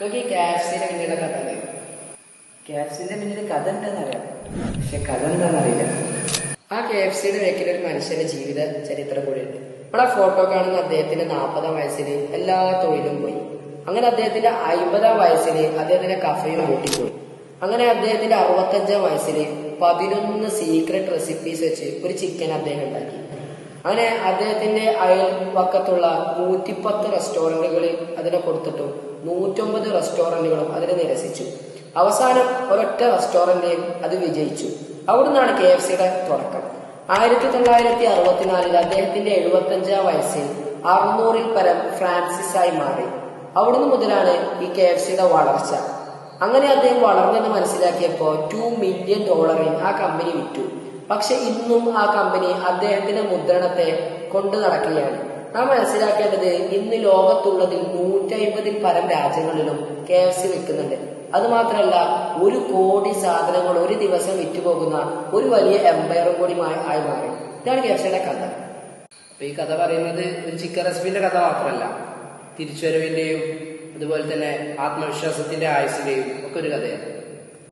നിങ്ങൾക്ക് ഈ KFCയുടെ പിന്നിലുള്ള കഥ അറിയാം? KFCന്റെ പിന്നിൽ കഥ ഉണ്ടെന്നറിയാം, പക്ഷെ കഥ എന്താണെന്നറിയില്ല. ആ KFCയുടെ വേക്കിൽ ഒരു മനുഷ്യന്റെ ജീവിത ചരിത്രം കൂടിയുണ്ട്. നമ്മളെ ഫോട്ടോ കാണുന്ന അദ്ദേഹത്തിന്റെ 40-ാം വയസ്സിൽ എല്ലാ തൊഴിലും പോയി. അങ്ങനെ അദ്ദേഹത്തിന്റെ 50-ാം വയസ്സിൽ അദ്ദേഹത്തിന്റെ കഫയും കൂട്ടിപ്പോയി. അങ്ങനെ അദ്ദേഹത്തിന്റെ 65-ാം വയസ്സിൽ 11 സീക്രട്ട് റെസിപ്പീസ് വെച്ച് ഒരു ചിക്കൻ അദ്ദേഹം ഉണ്ടാക്കി. അങ്ങനെ അദ്ദേഹത്തിന്റെ അയൽപക്കത്തുള്ള 110 റെസ്റ്റോറന്റുകളിൽ അതിനെ കൊടുത്തിട്ടും 109 റെസ്റ്റോറന്റുകളും അതിനെ നിരസിച്ചു. അവസാനം ഒരൊറ്റ റെസ്റ്റോറന്റിൽ അത് വിജയിച്ചു. അവിടുന്നാണ് KFCയുടെ തുടക്കം. 1964 അദ്ദേഹത്തിന്റെ 75-ാം വയസ്സിൽ 600-ൽ പരം ഫ്രാൻസിസായി മാറി. അവിടുന്ന് മുതലാണ് ഈ KFCയുടെ വളർച്ച. അങ്ങനെ അദ്ദേഹം വളർന്നെന്ന് മനസ്സിലാക്കിയപ്പോൾ $2 മില്യൺ ആ കമ്പനി വിറ്റു. പക്ഷെ ഇന്നും ആ കമ്പനി അദ്ദേഹത്തിന്റെ മുദ്രണത്തെ കൊണ്ടു നടക്കുകയാണ്. നാം മനസ്സിലാക്കേണ്ടത് ഇന്ന് ലോകത്തുള്ളതിൽ 150-ൽ പരം രാജ്യങ്ങളിലും KFC വിൽക്കുന്നുണ്ട്. അത് മാത്രമല്ല 1 കോടി സാധനങ്ങൾ ഒരു ദിവസം വിറ്റുപോകുന്ന ഒരു വലിയ എംപയറും കൂടി ആയി മാറി. ഇതാണ് KFCയുടെ കഥ. അപ്പൊ ഈ കഥ പറയുന്നത് ഒരു ചിക്കൻ റെസിപ്പിന്റെ കഥ മാത്രമല്ല, തിരിച്ചുവരവിന്റെയും അതുപോലെ തന്നെ ആത്മവിശ്വാസത്തിന്റെ ആയുസിന്റെയും ഒക്കെ ഒരു കഥയാണ്.